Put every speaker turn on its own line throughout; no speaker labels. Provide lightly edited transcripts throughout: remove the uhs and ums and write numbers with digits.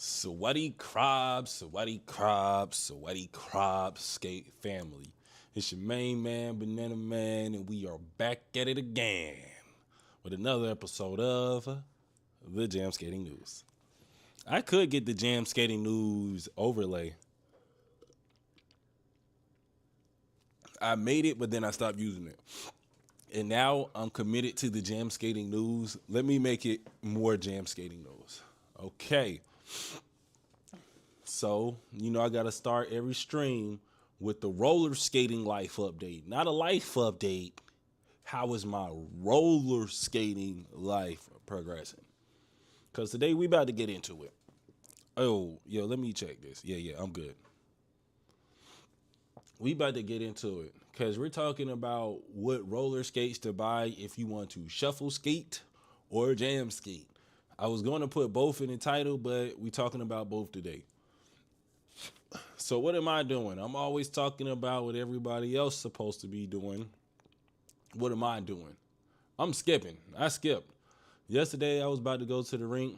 Sweaty crop, skate family. It's your main man, Banana Man, and we are back at it again with another episode of the Jam Skating News. I could get the Jam Skating News overlay. I made it, but then I stopped using it. And now I'm committed to the Jam Skating News. Let me make it more Jam Skating News. Okay. So, I got to start every stream with the roller skating life update. Not a life update. How is my roller skating life progressing? Because today we about to get into it. Oh, let me check this. Yeah, I'm good. We about to get into it because we're talking about what roller skates to buy if you want to shuffle skate or jam skate. I was going to put both in the title, but we talking about both today. So what am I doing? I'm always talking about what everybody else supposed to be doing. What am I doing? I'm skipping. I skipped. Yesterday I was about to go to the rink.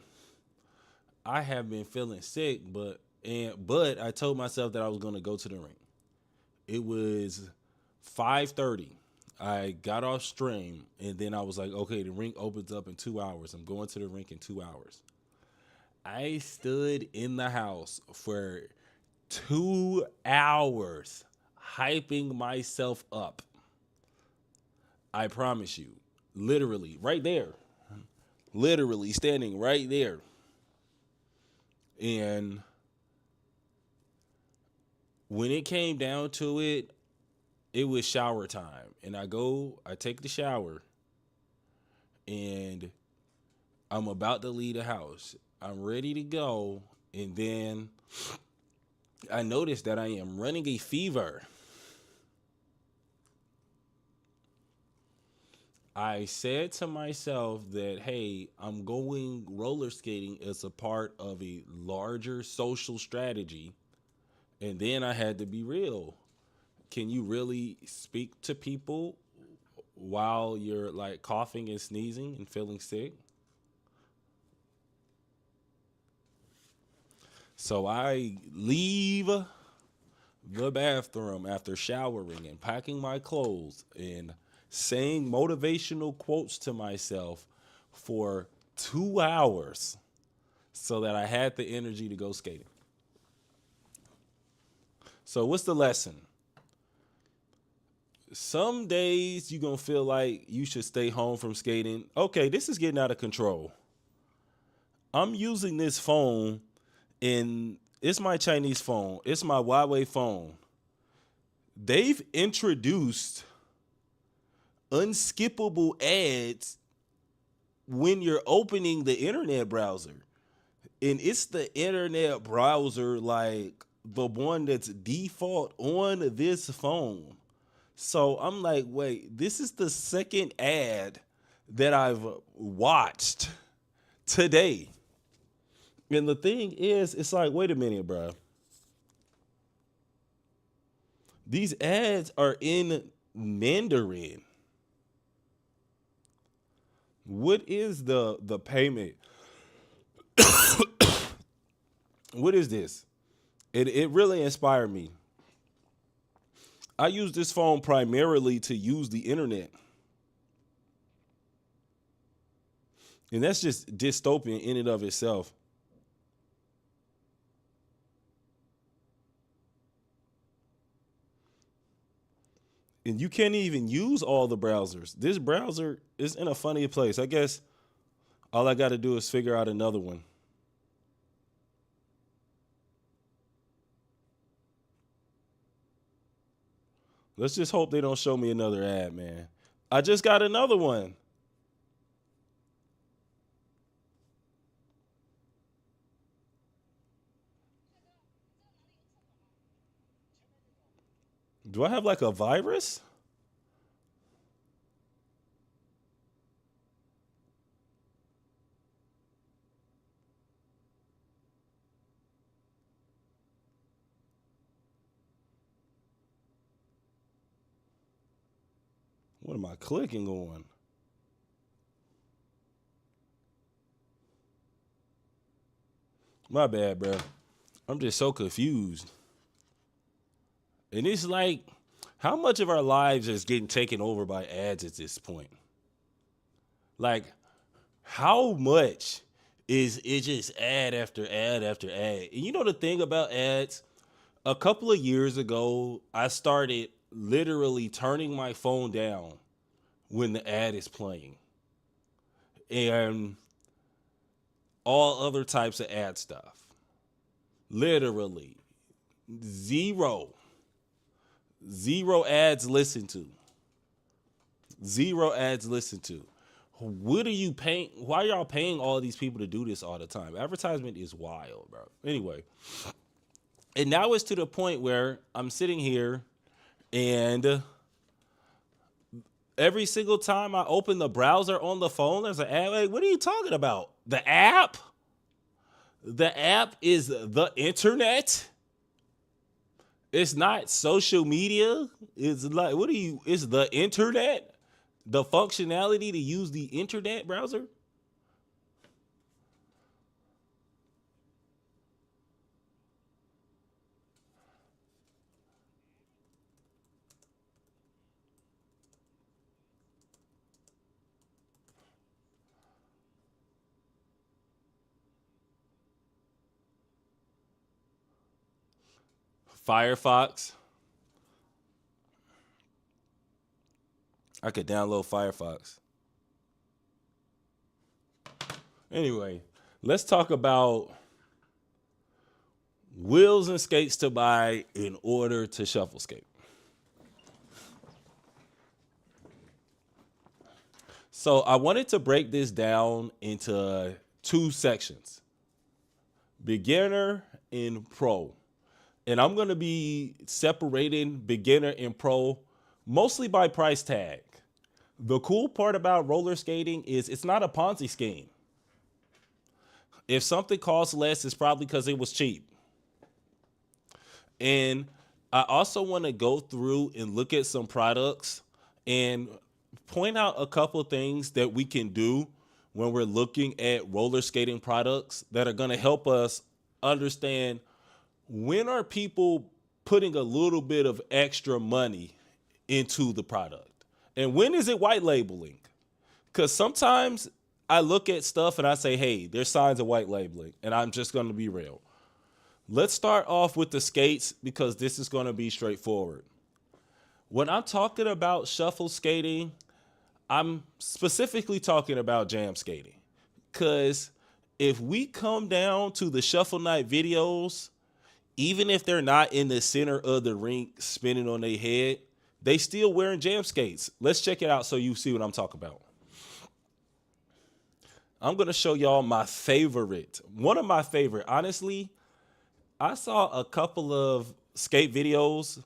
I have been feeling sick, but I told myself that I was going to go to the rink. It was 5:30. I got off stream, and then I was like, okay, the rink opens up in 2 hours. I'm going to the rink in 2 hours. I stood in the house for 2 hours hyping myself up. I promise you, literally right there, literally standing right there. And when it came down to it, it was shower time. And I take the shower, and I'm about to leave the house. I'm ready to go. And then I noticed that I am running a fever. I said to myself that, hey, I'm going roller skating as a part of a larger social strategy. And then I had to be real. Can you really speak to people while you're like coughing and sneezing and feeling sick? So I leave the bathroom after showering and packing my clothes and saying motivational quotes to myself for 2 hours so that I had the energy to go skating. So what's the lesson? Some days you're going to feel like you should stay home from skating. Okay, this is getting out of control. I'm using this phone, and it's my Chinese phone. It's my Huawei phone. They've introduced unskippable ads when you're opening the internet browser. And it's the internet browser, like the one that's default on this phone. So I'm like, wait, this is the second ad that I've watched today. And the thing is, it's like, wait a minute, bro. These ads are in Mandarin. What is the payment? What is this? It really inspired me. I use this phone primarily to use the internet. And that's just dystopian in and of itself. And you can't even use all the browsers. This browser is in a funny place. I guess all I got to do is figure out another one. Let's just hope they don't show me another ad, man. I just got another one. Do I have like a virus? What am I clicking on? My bad, bro. I'm just so confused. And it's like, how much of our lives is getting taken over by ads at this point? Like, how much is it just ad after ad after ad? And you know the thing about ads? A couple of years ago, I started literally turning my phone down when the ad is playing. And all other types of ad stuff. Literally zero, zero ads listened to, zero ads listened to. What are you paying? Why are y'all paying all these people to do this all the time? Advertisement is wild, bro. Anyway, and now it's to the point where I'm sitting here and every single time I open the browser on the phone, there's an ad. Like, what are you talking about? The app? The app is the internet. It's not social media. It's like, what are you? It's the internet. The functionality to use the internet browser. Firefox. I could download Firefox. Anyway, let's talk about wheels and skates to buy in order to shuffle skate. So I wanted to break this down into two sections: beginner and pro. And I'm going to be separating beginner and pro mostly by price tag. The cool part about roller skating is it's not a Ponzi scheme. If something costs less, it's probably because it was cheap. And I also want to go through and look at some products and point out a couple of things that we can do when we're looking at roller skating products that are going to help us understand when are people putting a little bit of extra money into the product and when is it white labeling? Because sometimes I look at stuff and I say, hey, there's signs of white labeling, and I'm just going to be real. Let's start off with the skates because this is going to be straightforward. When I'm talking about shuffle skating, I'm specifically talking about jam skating. Because if we come down to the Shuffle Night videos, even if they're not in the center of the rink spinning on their head, they still wearing jam skates. Let's check it out so you see what I'm talking about. I'm going to show y'all my favorite. One of my favorite. Honestly, I saw a couple of skate videos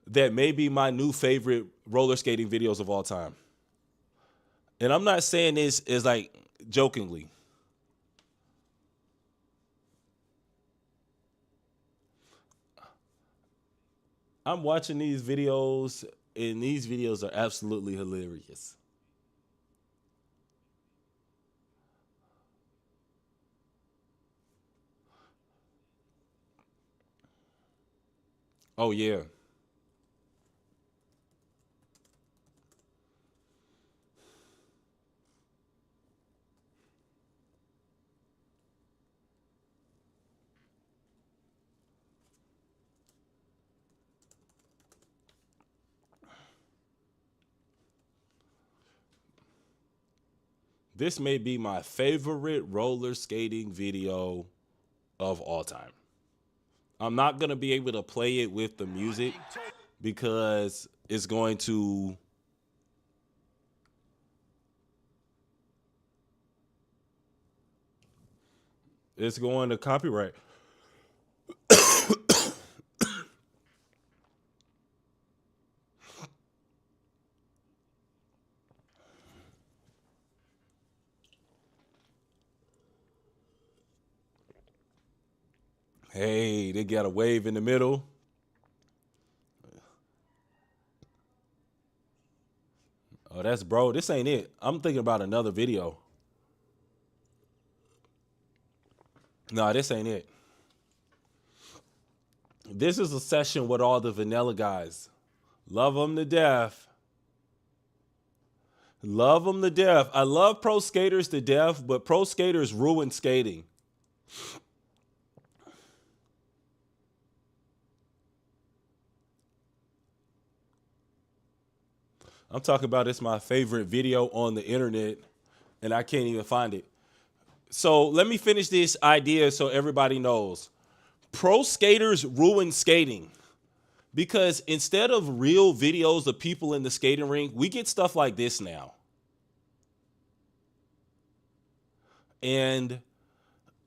that may be my new favorite roller skating videos of all time. And I'm not saying this is like jokingly. I'm watching these videos, and these videos are absolutely hilarious. Oh, yeah. This may be my favorite roller skating video of all time. I'm not going to be able to play it with the music because it's going to copyright. Hey, they got a wave in the middle. Oh, that's bro. This ain't it. I'm thinking about another video. No, this ain't it. This is a session with all the vanilla guys. Love them to death. Love them to death. I love pro skaters to death, but pro skaters ruin skating. I'm talking about it's my favorite video on the internet, and I can't even find it. So let me finish this idea so everybody knows. Pro skaters ruin skating because instead of real videos of people in the skating rink, we get stuff like this now. And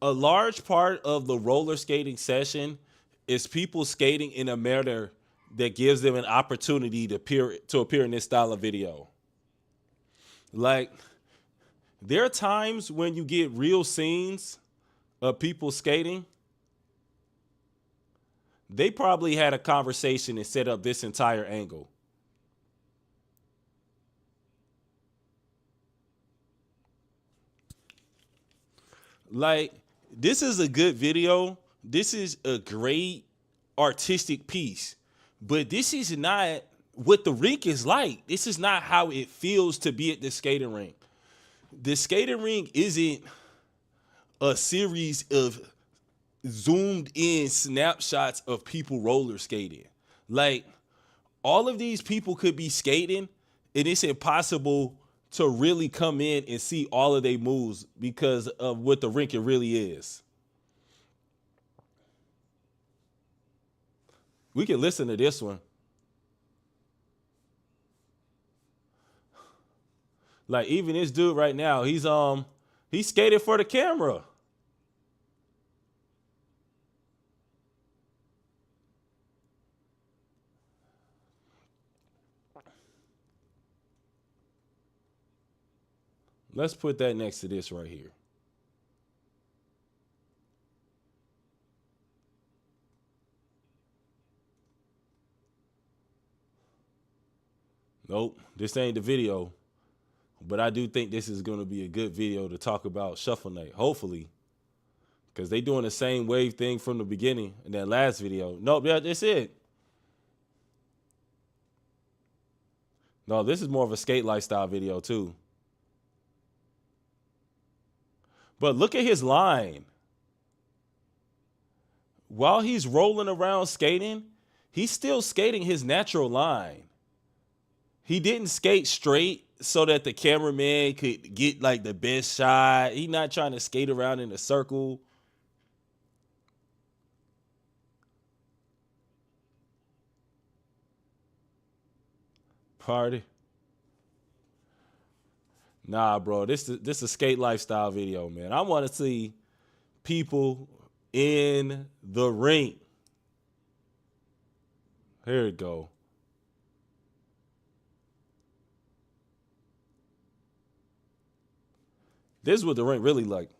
a large part of the roller skating session is people skating in a manner that gives them an opportunity to appear in this style of video. Like, there are times when you get real scenes of people skating. They probably had a conversation and set up this entire angle. Like, this is a good video. This is a great artistic piece. But this is not what the rink is like. This is not how it feels to be at the skating rink. The skating rink isn't a series of zoomed in snapshots of people roller skating. Like, all of these people could be skating, and it's impossible to really come in and see all of their moves because of what the rink it really is. We can listen to this one. Like, even this dude right now, he's skated for the camera. Let's put that next to this right here. Nope, this ain't the video. But I do think this is going to be a good video to talk about Shuffle Night, hopefully. Because they doing the same wave thing from the beginning in that last video. Nope, yeah, that's it. No, this is more of a skate lifestyle video too. But look at his line. While he's rolling around skating, he's still skating his natural line. He didn't skate straight so that the cameraman could get like the best shot. He's not trying to skate around in a circle. Party. Nah, bro, this is a skate lifestyle video, man. I want to see people in the rink. Here we go. This is what the rink really like.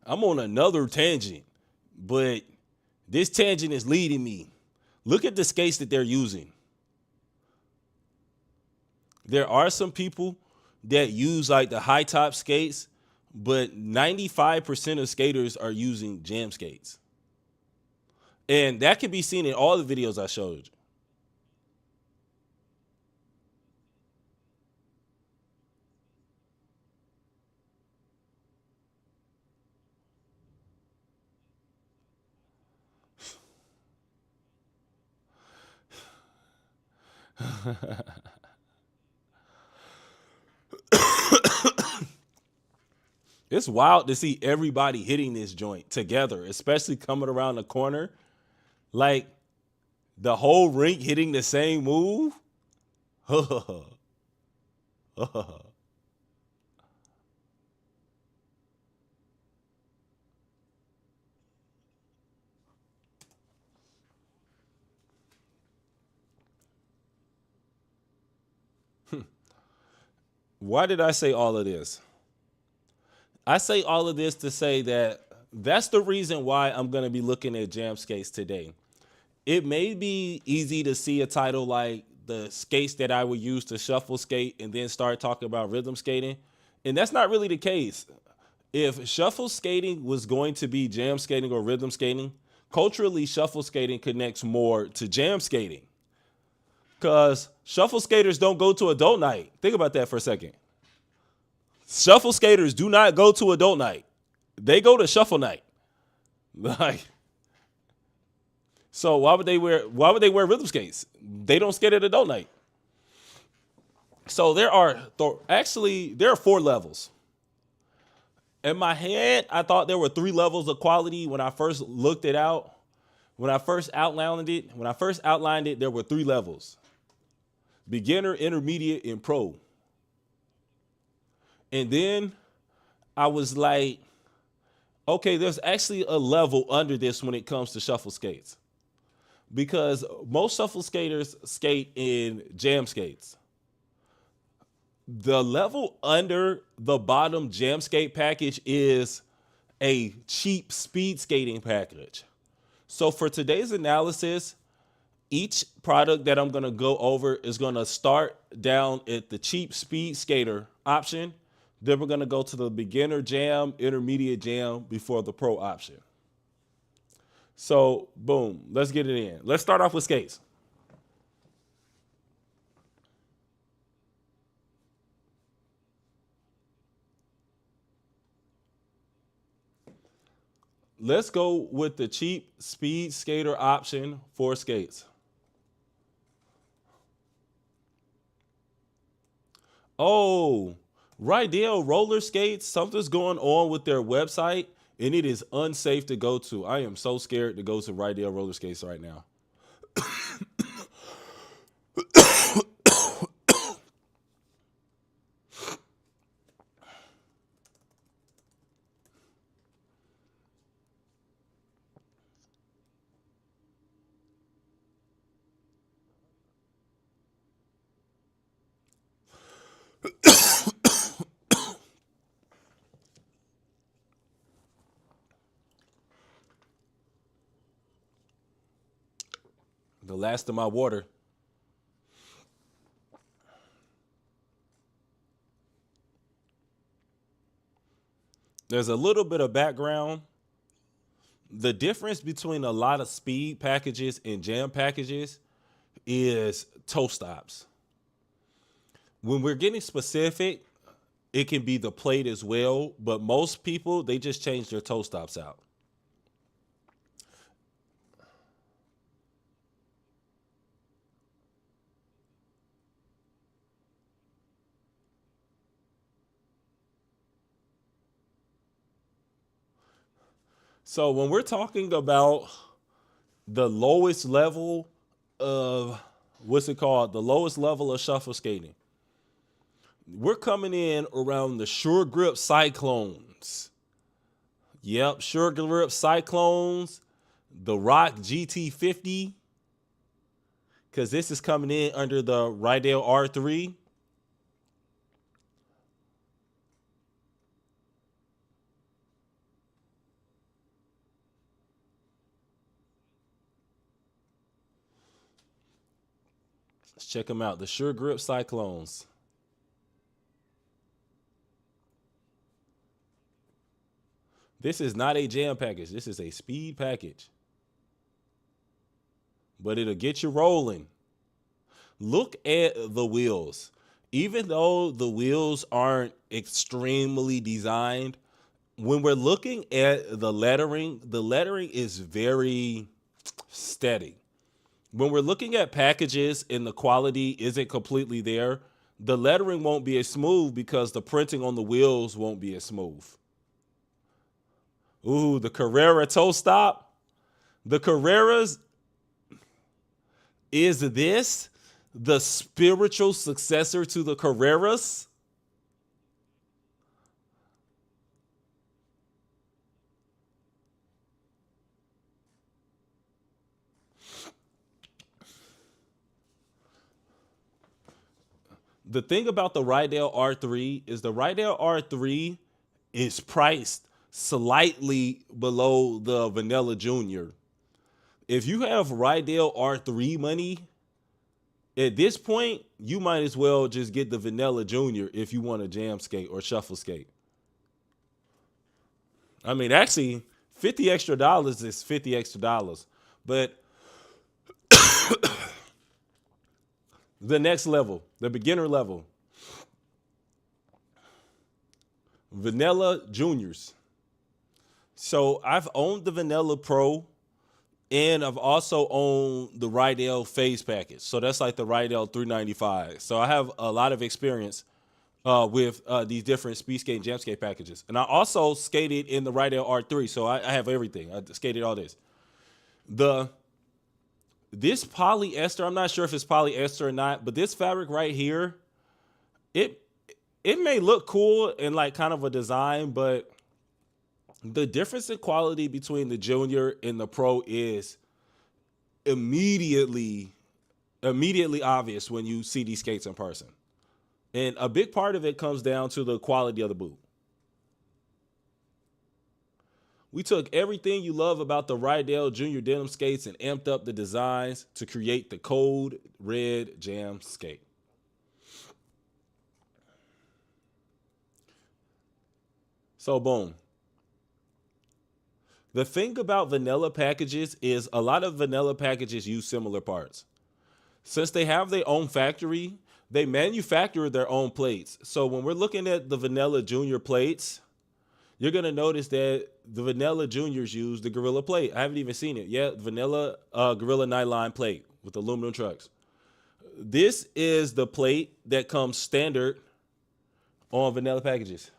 I'm on another tangent, but this tangent is leading me. Look at the skates that they're using. There are some people that use like the high top skates, but 95% of skaters are using jam skates. And that can be seen in all the videos I showed you. It's wild to see everybody hitting this joint together, especially coming around the corner. Like, the whole rink hitting the same move. Why did I say all of this? I say all of this to say that that's the reason why I'm going to be looking at jam skates today. It may be easy to see a title like the skates that I would use to shuffle skate and then start talking about rhythm skating. And that's not really the case. If shuffle skating was going to be jam skating or rhythm skating, culturally shuffle skating connects more to jam skating. Because shuffle skaters don't go to adult night. Think about that for a second. Shuffle skaters do not go to adult night. They go to shuffle night. Like, so why would they wear rhythm skates? They don't skate at adult night. So there are 4 levels. In my head, I thought there were 3 levels of quality when I first looked it out. When I first outlined it, there were 3 levels: beginner, intermediate, and pro. And then I was like, okay, there's actually a level under this when it comes to shuffle skates. Because most shuffle skaters skate in jam skates. The level under the bottom jam skate package is a cheap speed skating package. So for today's analysis, each product that I'm going to go over is going to start down at the cheap speed skater option. Then we're going to go to the beginner jam, intermediate jam before the pro option. So boom, let's get it in. Let's start off with skates. Let's go with the cheap speed skater option for skates. Oh, Rydell roller skates. Something's going on with their website, and it is unsafe to go to. I am so scared to go to Rydell roller skates right now. The last of my water. There's a little bit of background. The difference between a lot of speed packages and jam packages is toe stops. When we're getting specific, it can be the plate as well, but most people, they just change their toe stops out. So when we're talking about the lowest level of the lowest level of shuffle skating, we're coming in around the Sure Grip Cyclones. Yep, Sure Grip Cyclones, the Rock GT50, because this is coming in under the Rydell R3. Let's check them out. The Sure Grip Cyclones. This is not a jam package. This is a speed package. But it'll get you rolling. Look at the wheels. Even though the wheels aren't extremely designed, when we're looking at the lettering is very steady. When we're looking at packages and the quality isn't completely there, the lettering won't be as smooth because the printing on the wheels won't be as smooth. Ooh, the Carrera toe stop. The Carreras, is this the spiritual successor to the Carreras? The thing about the Rydell R3 is the Rydell R3 is priced slightly below the Vanilla Junior. If you have Rydell R3 money, At this point, you might as well just get the Vanilla Junior if you want a jam skate or shuffle skate. I mean, actually, $50 extra is $50 extra. But the next level, the beginner level, Vanilla Juniors. So I've owned the Vanilla Pro, and I've also owned the Rydell Phase package. So that's like the Rydell 395. So I have a lot of experience with these different speed skate and jam skate packages. And I also skated in the Rydell R3. So I have everything. I skated all this. This polyester, I'm not sure if it's polyester or not, but this fabric right here, it may look cool in like kind of a design, but the difference in quality between the Junior and the Pro is immediately obvious when you see these skates in person. And a big part of it comes down to the quality of the boot. We took everything you love about the Rydell Junior denim skates and amped up the designs to create the Code Red Jam skate. So boom. The thing about vanilla packages is a lot of vanilla packages use similar parts. Since they have their own factory, they manufacture their own plates. So when we're looking at the Vanilla Junior plates, you're going to notice that the Vanilla Juniors use the Gorilla plate. I haven't even seen it yet. Vanilla Gorilla Nylon plate with aluminum trucks. This is the plate that comes standard on vanilla packages.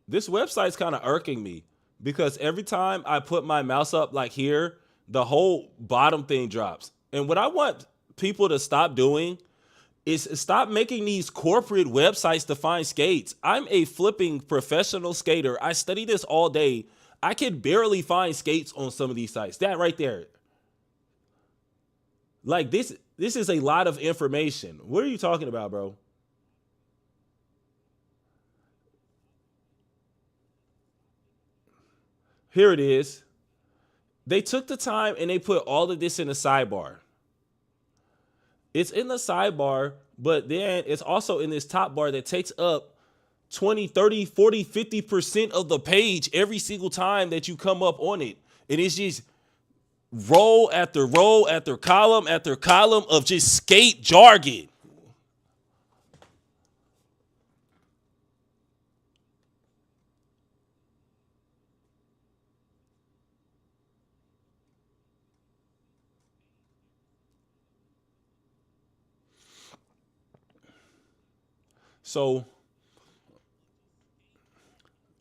This website's kind of irking me because every time I put my mouse up like here, the whole bottom thing drops. And what I want people to stop doing is stop making these corporate websites to find skates. I'm a flipping professional skater. I study this all day. I can barely find skates on some of these sites. That right there. Like this is a lot of information. What are you talking about, bro? Here it is. They took the time and they put all of this in the sidebar. It's in the sidebar, but then it's also in this top bar that takes up 20, 30, 40, 50% of the page every single time that you come up on it. And it's just row after column of just skate jargon. So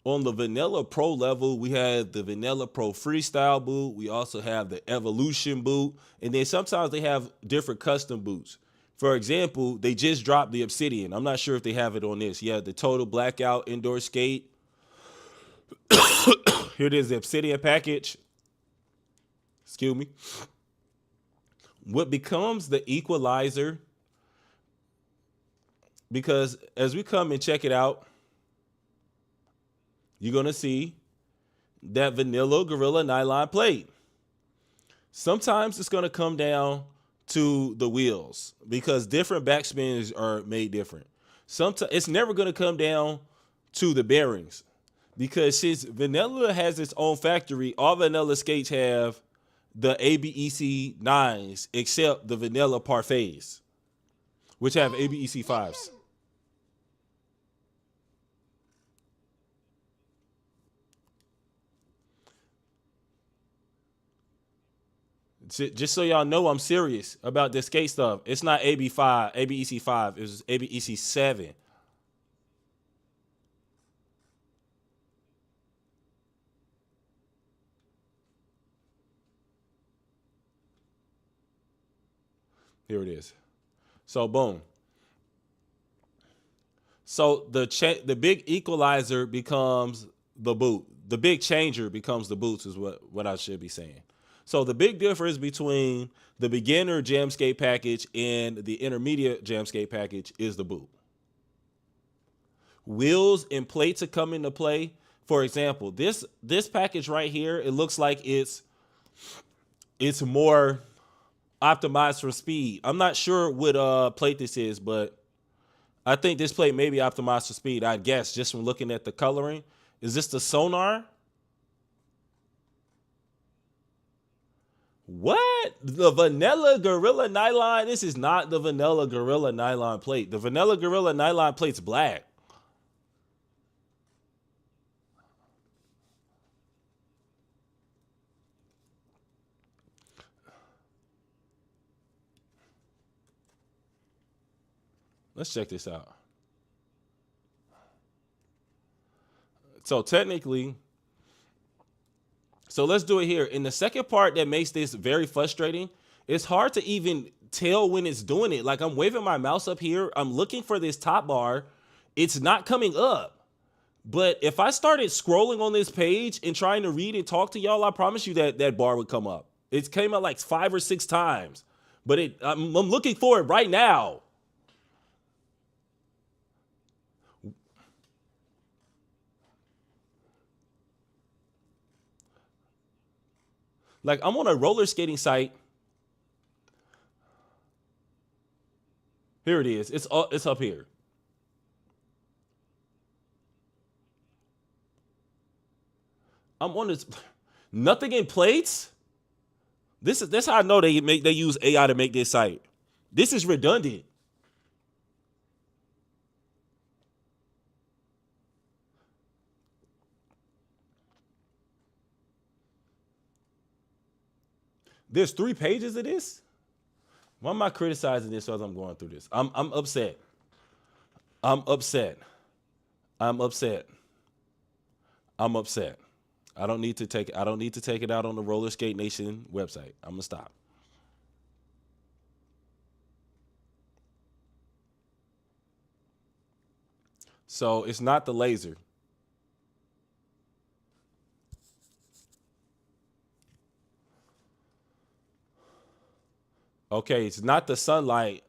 on the Vanilla Pro level, we have the Vanilla Pro Freestyle boot. We also have the Evolution boot. And then sometimes they have different custom boots. For example, they just dropped the Obsidian. I'm not sure if they have it on this. Yeah, the Total Blackout Indoor Skate. Here it is, the Obsidian package. Excuse me. What becomes the equalizer, because as we come and check it out, you're going to see that Vanilla Gorilla Nylon plate. Sometimes it's going to come down to the wheels because different backspins are made different. Sometimes it's never going to come down to the bearings because since Vanilla has its own factory, all Vanilla skates have the ABEC 9s except the Vanilla Parfaits, which have ABEC 5s. Just so y'all know, I'm serious about this skate stuff. It's not AB5, ABEC 5. It's ABEC 7. Here it is. So boom. So the big equalizer becomes the boot. The big changer becomes the boots is what I should be saying. So the big difference between the beginner Jamskate package and the intermediate Jamskate package is the boot. wheels and plate to come into play. For example, this package right here, it looks like it's more optimized for speed. I'm not sure what plate this is, but I think this plate may be optimized for speed. I guess just from looking at the coloring. Is this the Sonar? What? The Vanilla Gorilla Nylon? This is not the Vanilla Gorilla Nylon plate. The Vanilla Gorilla Nylon plate's black. Let's check this out. So technically, so let's do it here. In the second part that makes this very frustrating, it's hard to even tell when it's doing it. Like I'm waving my mouse up here. I'm looking for this top bar. It's not coming up. But if I started scrolling on this page and trying to read and talk to y'all, I promise you that that bar would come up. It came up like 5 or 6 times. But I'm looking for it right now. Like I'm on a roller skating site. Here it is. It's up here. I'm on this. Nothing in plates. This how I know they use AI to make this site. This is redundant. There's 3 pages of this. Why am I criticizing this as I'm going through this? I'm upset. I'm upset. I'm upset. I'm upset. I don't need to take it out on the Roller Skate Nation website. I'm gonna stop. So it's not the laser. Okay, it's not the sunlight.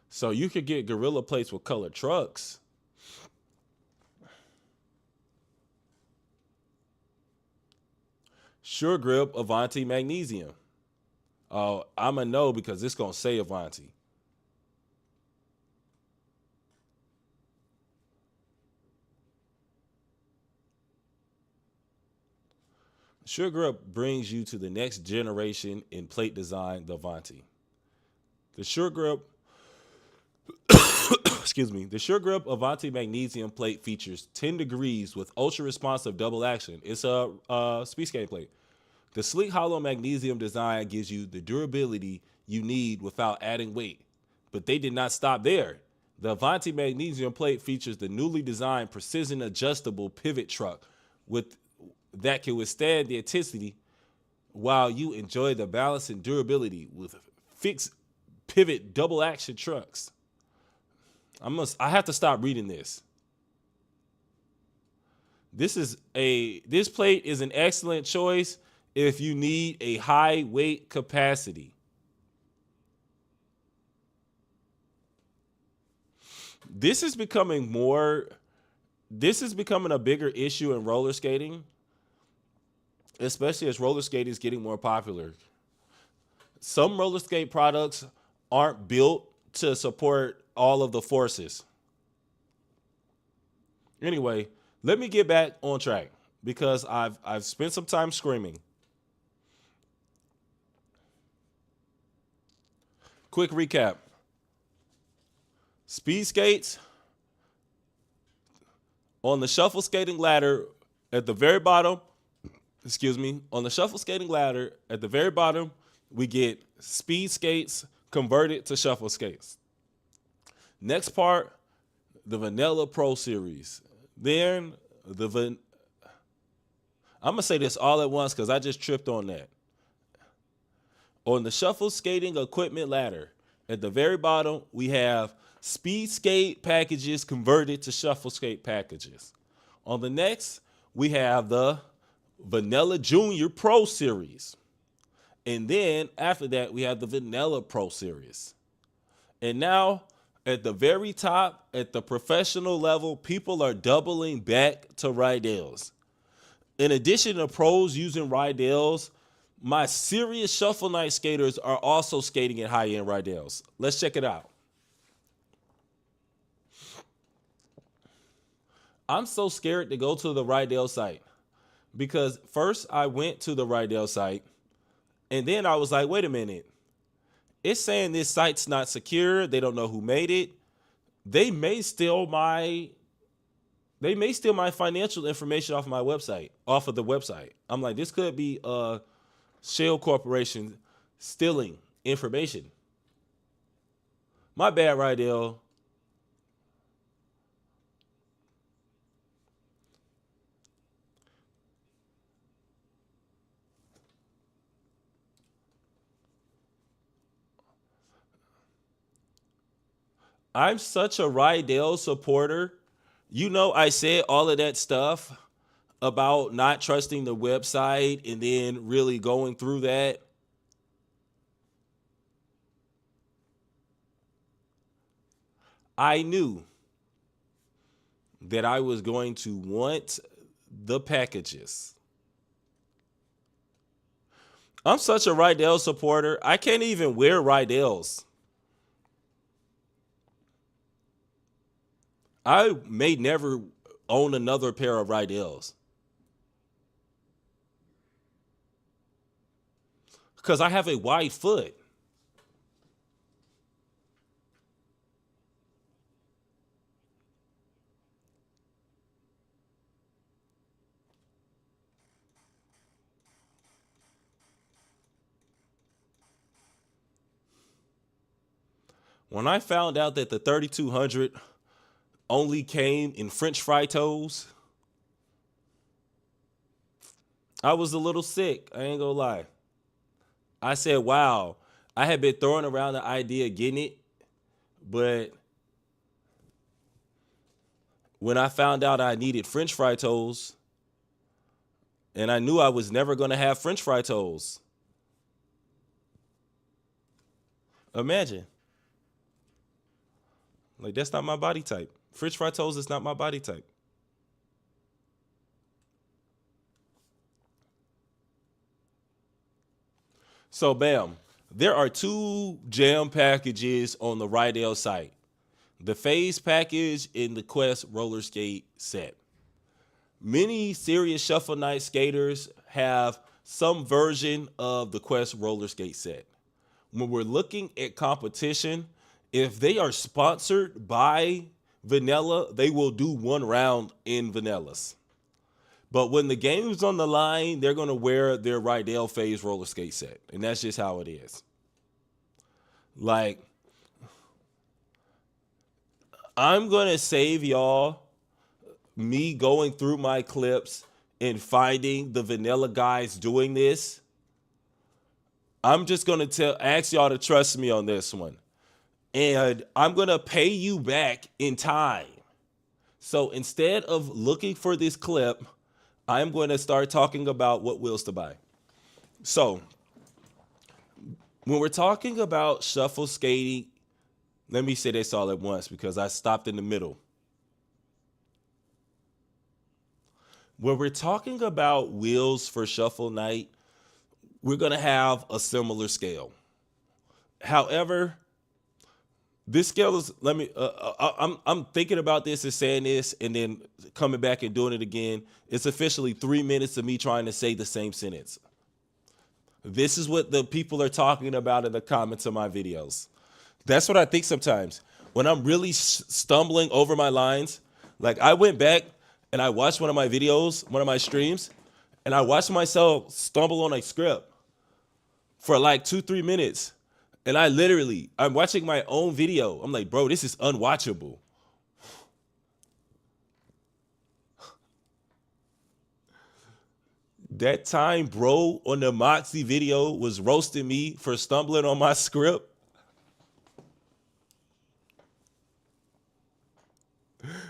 So you could get Gorilla plates with colored trucks. Sure Grip Avanti Magnesium. Oh, I'm a no because it's gonna say Avanti. Sure Grip brings you to the next generation in plate design, the Avanti. The Sure Grip, excuse me, the Sure Grip Avanti Magnesium plate features 10 degrees with ultra responsive double action. It's a speed skate plate. The sleek hollow magnesium design gives you the durability you need without adding weight. But they did not stop there. The Avanti magnesium plate features the newly designed precision adjustable pivot truck with that can withstand the intensity while you enjoy the balance and durability with fixed pivot double action trucks. I have to stop reading this. This plate is an excellent choice if you need a high weight capacity. This is becoming more this is becoming a bigger issue in roller skating, especially as roller skating is getting more popular. Some roller skate products aren't built to support all of the forces. Anyway, let me get back on track because I've spent some time screaming. Quick recap. Speed skates on the shuffle skating ladder at the very bottom, on the shuffle skating ladder at the very bottom, we get speed skates converted to shuffle skates. Next part, the Vanilla Pro Series. Then I'm gonna say this all at once because I just tripped on that. On the shuffle skating equipment ladder, at the very bottom, we have speed skate packages converted to shuffle skate packages. On the next, we have the Vanilla Junior Pro Series. And then after that, we have the Vanilla Pro Series. And now at the very top, at the professional level, people are doubling back to Rydell's. In addition to pros using Rydell's, my serious Shuffle Knight skaters are also skating at high-end Rydell's. Let's check it out. I'm so scared to go to the Rydell site because first I went to the Rydell site and then I was like, wait a minute. It's saying this site's not secure. They don't know who made it. They may steal my financial information off my website, off of the website. I'm like, this could be a shell corporation stealing information. My bad, Rydell. I'm such a Rydell supporter. You know, I said all of that stuff about not trusting the website and then really going through that. I knew that I was going to want the packages. I'm such a Rydell supporter. I can't even wear Rydells. I may never own another pair of Rydells because I have a wide foot. When I found out that the 3200 only came in French fry toes, I was a little sick. I ain't gonna lie. I said, wow, I had been throwing around the idea of getting it, but when I found out I needed French fry toes, and I knew I was never gonna have French fry toes. Imagine. Like, that's not my body type. French fry toes is not my body type. So, bam, there are two jam packages on the Rydell site. The Phase package and the Quest roller skate set. Many serious Shuffle Knight skaters have some version of the Quest roller skate set. When we're looking at competition, if they are sponsored by Vanilla, they will do one round in Vanillas. But when the game's on the line, they're going to wear their Rydell Phase roller skate set. And that's just how it is. Like, I'm going to save y'all me going through my clips and finding the Vanilla guys doing this. I'm just going to ask y'all to trust me on this one. And I'm going to pay you back in time. So instead of looking for this clip, I'm going to start talking about what wheels to buy. So when we're talking about shuffle skating, let me say this all at once because I stopped in the middle. When we're talking about wheels for Shuffle Knight, we're going to have a similar scale. However, this scale is, I'm thinking about this and saying this and then coming back and doing it again. It's officially 3 minutes of me trying to say the same sentence. This is what the people are talking about in the comments of my videos. That's what I think sometimes. When I'm really stumbling over my lines, like I went back and I watched one of my videos, one of my streams, and I watched myself stumble on a script for like 2-3 minutes. And I'm watching my own video. I'm like, bro, this is unwatchable. That time, bro, on the Moxie video was roasting me for stumbling on my script.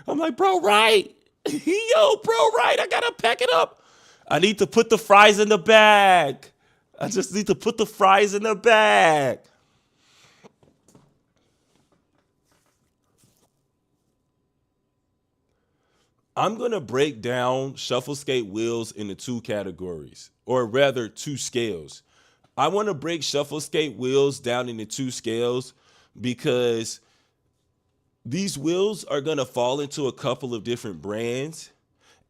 I'm like, bro, right? Yo, bro, right? I gotta pack it up. I need to put the fries in the bag. I just need to put the fries in the bag. I'm gonna break down shuffle skate wheels into two categories, or rather, two scales. I want to break shuffle skate wheels down into two scales because these wheels are gonna fall into a couple of different brands,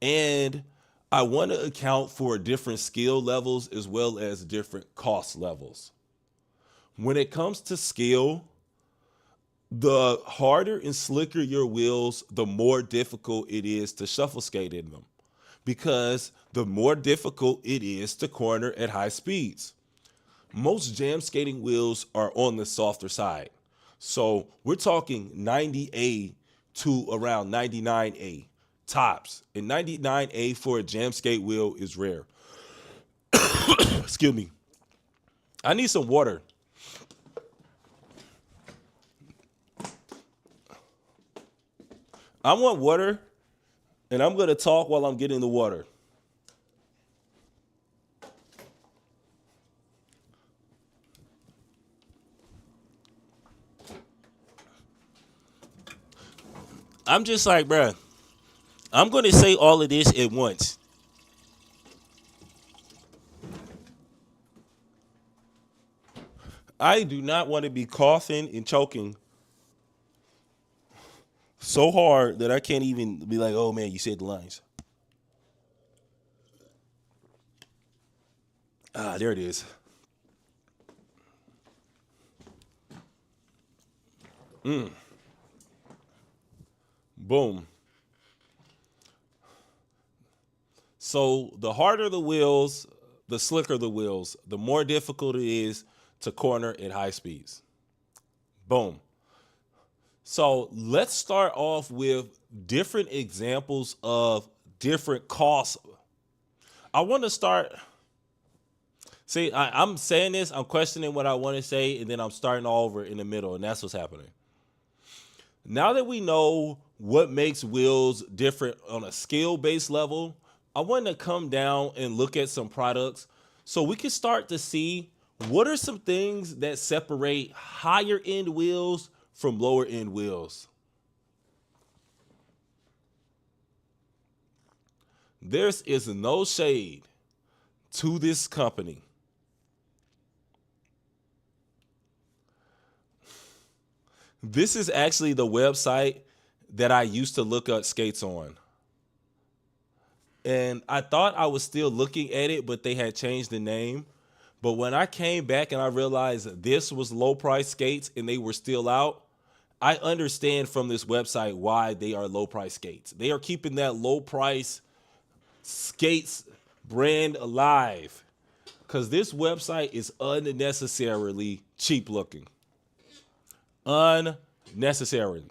and I want to account for different skill levels as well as different cost levels. When it comes to skill, the harder and slicker your wheels, the more difficult it is to shuffle skate in them because the more difficult it is to corner at high speeds. Most jam skating wheels are on the softer side. So we're talking 90A to around 99A tops. And 99A for a jam skate wheel is rare. Excuse me. I need some water. I want water, and I'm going to talk while I'm getting the water. I'm just like, bruh, I'm going to say all of this at once. I do not want to be coughing and choking so hard that I can't even be like, oh man, you said the lines. Ah, there it is. Boom. So the harder the wheels, the slicker the wheels, the more difficult it is to corner at high speeds. Boom. So let's start off with different examples of different costs. I want to start. See, I'm saying this, I'm questioning what I want to say, and then I'm starting all over in the middle, and that's what's happening. Now that we know what makes wheels different on a skill based level, I want to come down and look at some products so we can start to see what are some things that separate higher end wheels from lower end wheels. There is no shade to this company. This is actually the website that I used to look up skates on. And I thought I was still looking at it, but they had changed the name. But when I came back and I realized this was low price skates and they were still out, I understand from this website why they are low price skates. They are keeping that low price skates brand alive because this website is unnecessarily cheap looking. Unnecessarily.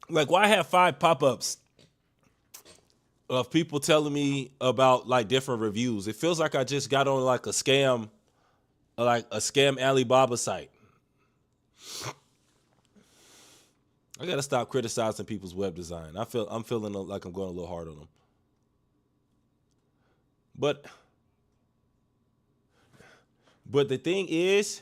Like, why have 5 pop-ups of people telling me about like different reviews? It feels like I just got on like a scam Alibaba site. I gotta stop criticizing people's web design. I'm feeling like I'm going a little hard on them. But the thing is,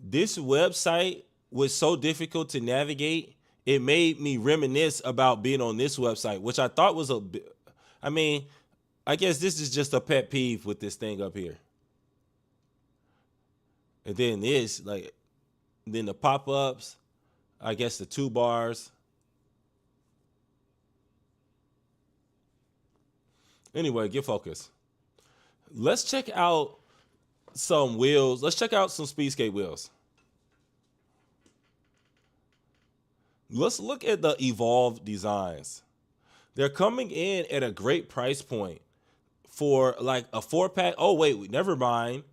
this website was so difficult to navigate. It made me reminisce about being on this website, which I thought was a bit. I mean, I guess this is just a pet peeve with this thing up here. And then then the pop ups. I guess the two bars. Anyway, get focused. Let's check out some wheels. Let's check out some speed skate wheels. Let's look at the Evolve designs. They're coming in at a great price point for like a 4 pack. Oh, wait, never mind.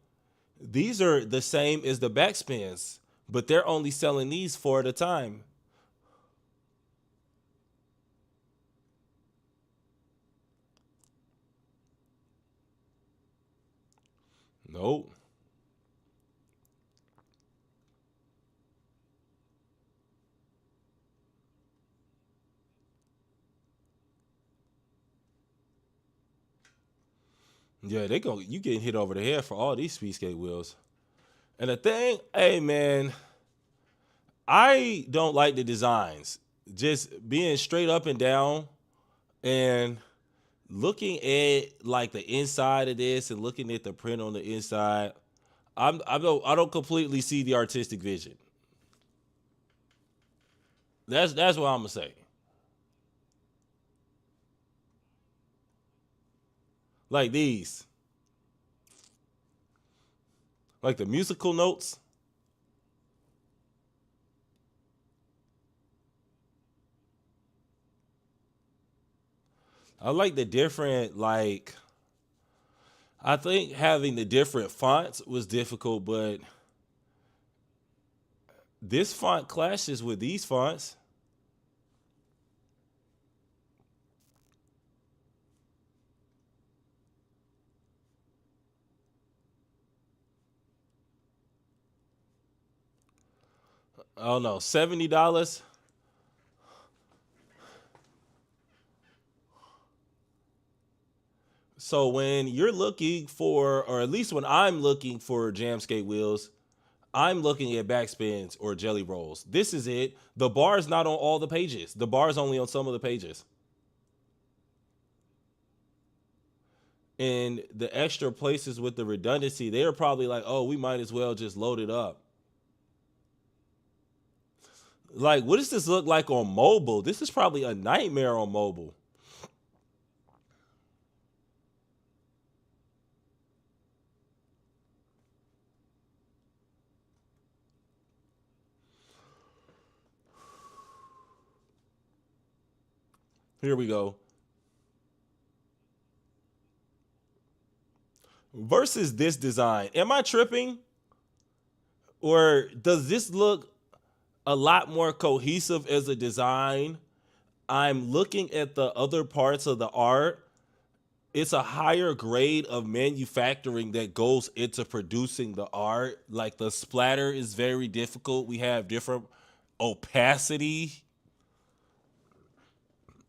These are the same as the backspins, but they're only selling these 4 at a time. Nope. Yeah, you getting hit over the head for all these speed skate wheels. And the thing, hey man, I don't like the designs. Just being straight up and down and looking at like the inside of this and looking at the print on the inside, I don't completely see the artistic vision. That's what I'm gonna say. Like these, like the musical notes. I like the different like. I think having the different fonts was difficult, but this font clashes with these fonts. I don't know, $70. So when you're looking for, or at least when I'm looking for jam skate wheels, I'm looking at backspins or jelly rolls. This is it. The bar is not on all the pages. The bar is only on some of the pages. And the extra places with the redundancy, they're probably like, oh, we might as well just load it up. Like, what does this look like on mobile? This is probably a nightmare on mobile. Here we go. Versus this design. Am I tripping? Or does this look a lot more cohesive as a design? I'm looking at the other parts of the art. It's a higher grade of manufacturing that goes into producing the art. Like the splatter is very difficult. We have different opacity.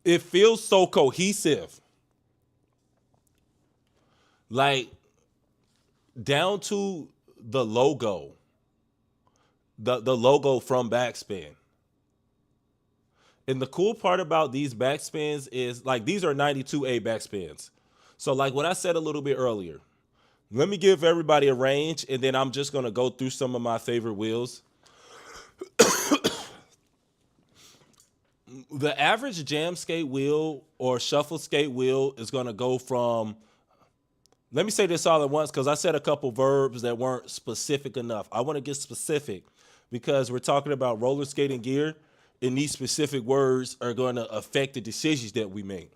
It feels so cohesive. Like down to the logo. The logo from Backspin. And the cool part about these backspins is like these are 92A backspins. So like what I said a little bit earlier, let me give everybody a range and then I'm just going to go through some of my favorite wheels. The average jam skate wheel or shuffle skate wheel is going to go from, let me say this all at once because I said a couple verbs that weren't specific enough. I want to get specific because we're talking about roller skating gear and these specific words are going to affect the decisions that we make.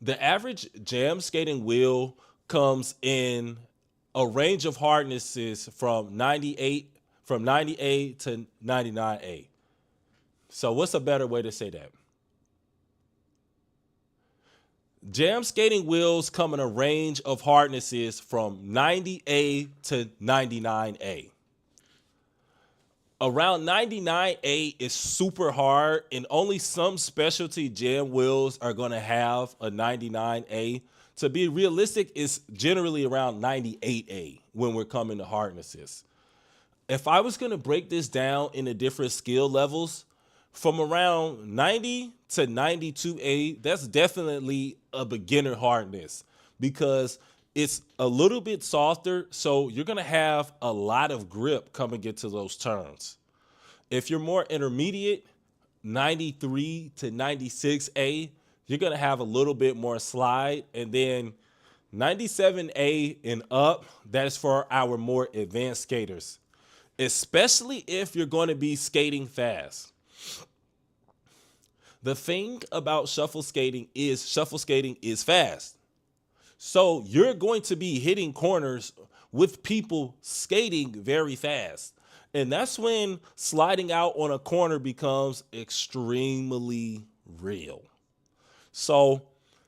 The average jam skating wheel comes in a range of hardnesses from 98 to 99A. So what's a better way to say that? Jam skating wheels come in a range of hardnesses from 90A to 99A. Around 99A is super hard, and only some specialty jam wheels are going to have a 99A. To be realistic, it's generally around 98A when we're coming to hardnesses. If I was going to break this down into different skill levels, from around 90 to 92A, that's definitely a beginner hardness because it's a little bit softer. So you're going to have a lot of grip coming into those turns. If you're more intermediate, 93 to 96A, you're going to have a little bit more slide. And then 97A and up, that's for our more advanced skaters, especially if you're going to be skating fast. The thing about shuffle skating is fast. So you're going to be hitting corners with people skating very fast. And that's when sliding out on a corner becomes extremely real. So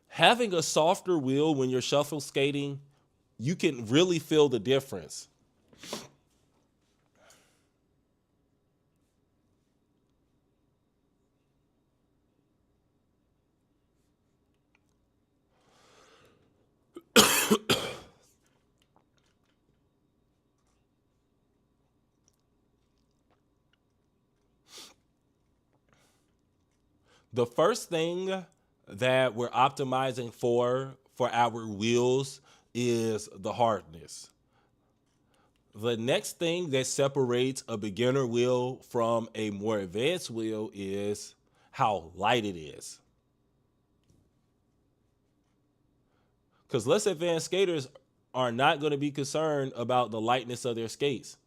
having a softer wheel when you're shuffle skating, you can really feel the difference. The first thing that we're optimizing for our wheels is the hardness. The next thing that separates a beginner wheel from a more advanced wheel is how light it is. Because less advanced skaters are not going to be concerned about the lightness of their skates.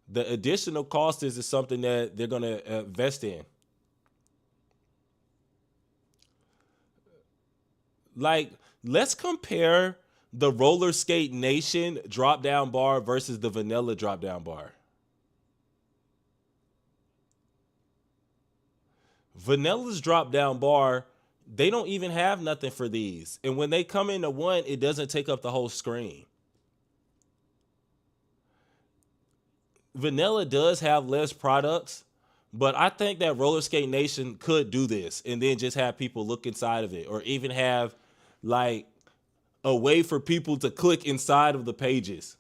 The additional cost is something that they're going to invest in. Like, let's compare the Roller Skate Nation drop down bar versus the vanilla drop down bar. Vanilla's drop down bar, they don't even have nothing for these. And when they come into one, it doesn't take up the whole screen. Vanilla does have less products, but I think that Roller Skate Nation could do this and then just have people look inside of it, or even have like a way for people to click inside of the pages.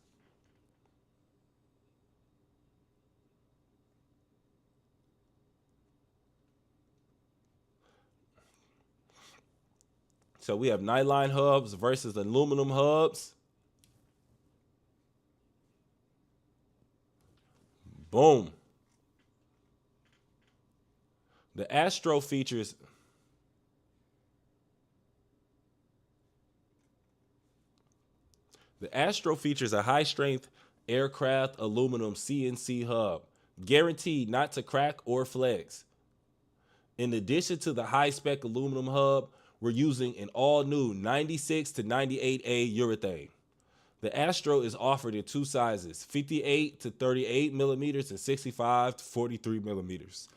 So we have nylon hubs versus aluminum hubs. Boom. The Astro features a high strength aircraft aluminum CNC hub, guaranteed not to crack or flex. In addition to the high spec aluminum hub, we're using an all new 96 to 98A urethane. The Astro is offered in two sizes, 58 to 38 millimeters and 65 to 43 millimeters.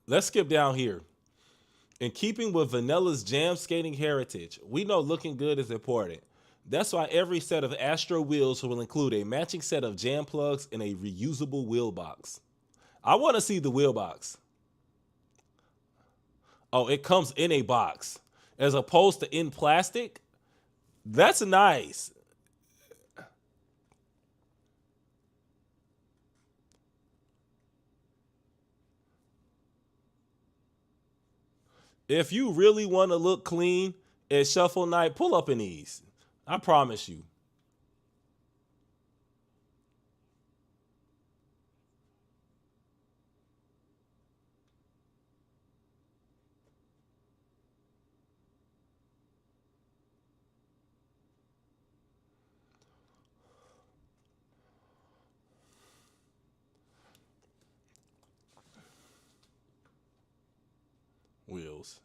Let's skip down here. In keeping with Vanilla's jam skating heritage, we know looking good is important. That's why every set of Astro wheels will include a matching set of jam plugs and a reusable wheel box. I want to see the wheel box. Oh, it comes in a box as opposed to in plastic. That's nice. If you really want to look clean at Shuffle Night, pull up in these. I promise you. Wheels.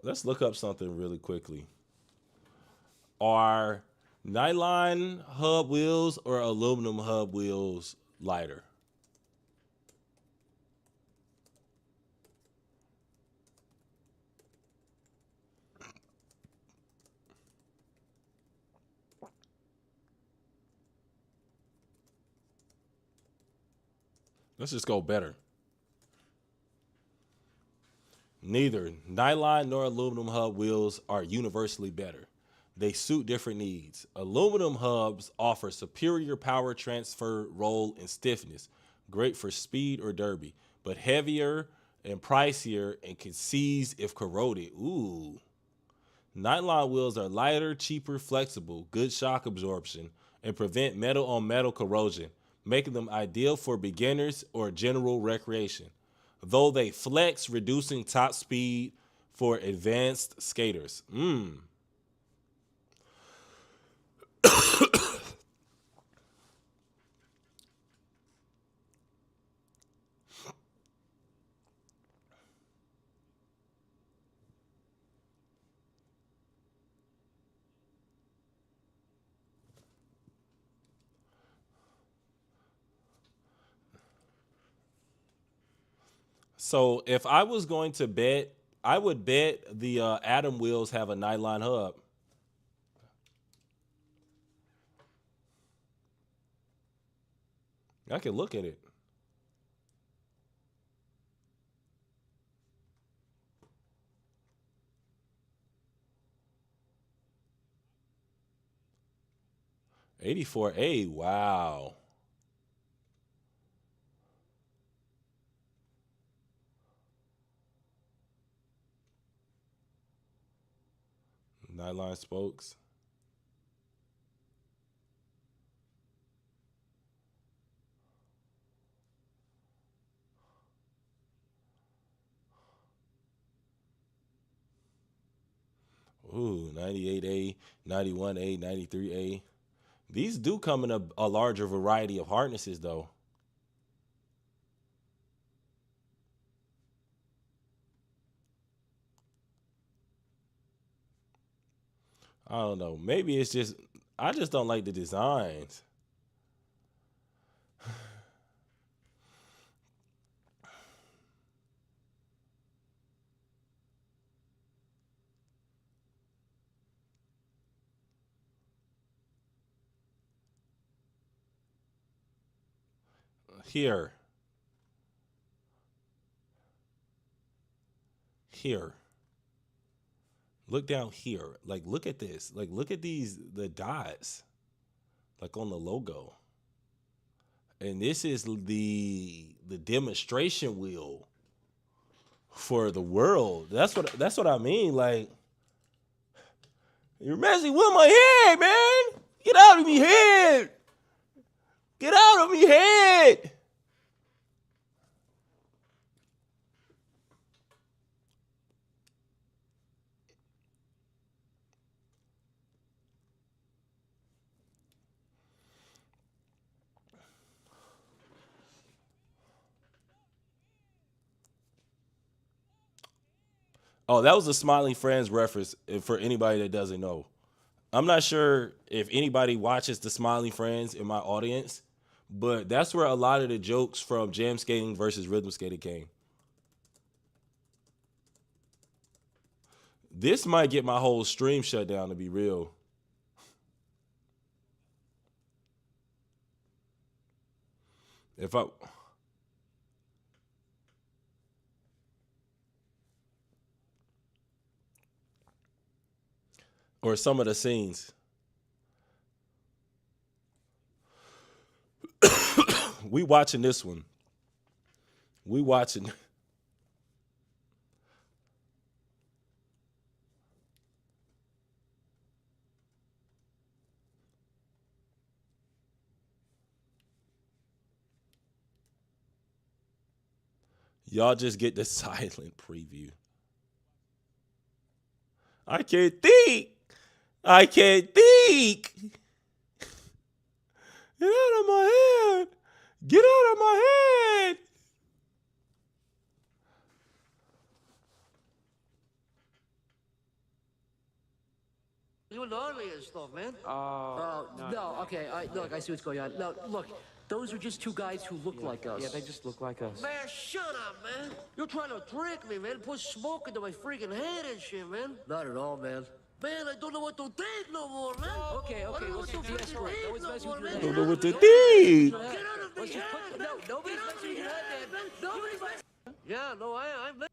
Let's look up something really quickly. Are nylon hub wheels or aluminum hub wheels lighter? Let's just go better. Neither nylon nor aluminum hub wheels are universally better. They suit different needs. Aluminum hubs offer superior power transfer, roll, and stiffness, great for speed or derby, but heavier and pricier and can seize if corroded. Ooh. Nylon wheels are lighter, cheaper, flexible, good shock absorption, and prevent metal on metal corrosion, making them ideal for beginners or general recreation. Though they flex, reducing top speed for advanced skaters. So if I was going to bet I would bet the Atom wheels have a nylon hub. I can look at it. '84A. Wow. Nylon spokes. Ooh, 98A, 91A, 93A. These do come in a larger variety of harnesses, though. I don't know. Maybe it's just I just don't like the designs. Here, here. Look down here. Like, look at this. Like, look at the dots, like on the logo. And this is the demonstration wheel for the world. That's what I mean. Like, you're messing with my head, man. Get out of me head. Get out of me head. Oh, that was a Smiling Friends reference for anybody that doesn't know. I'm not sure if anybody watches the Smiling Friends in my audience, but that's where a lot of the jokes from jam skating versus rhythm skating came. This might get my whole stream shut down to be real. If I or some of the scenes. We watching this one. We watching y'all just get the silent preview. I can't think. I can't think. Get out of my head. Get out of my head.
You gnarly and stuff, man.
No,
No, okay, look, I see what's going on. No, look, those are just two guys who look like us.
yeah, they just look like us.
Man, shut up, man. You're trying to trick me, man. Put smoke into my freaking head and shit, man. Not at all, man. Man, I don't know what to think no more, man. Okay,
I don't know
listen,
what to
de-escalate.
think
Nobody's
no
messing
more,
with
man.
your
I
head.
don't know what to
Get
think.
out of the head.
No, nobody's messing with your head, man.
Nobody's messing. Yeah, no, I'm.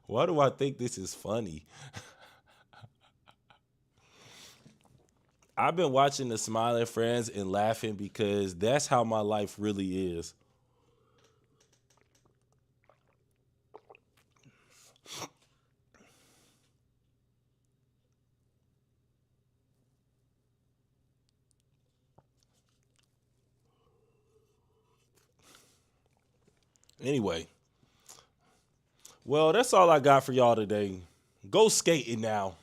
Why do I think this is funny? I've been watching the Smiling Friends and laughing because that's how my life really is. Anyway, well, that's all I got for y'all today. Go skating now.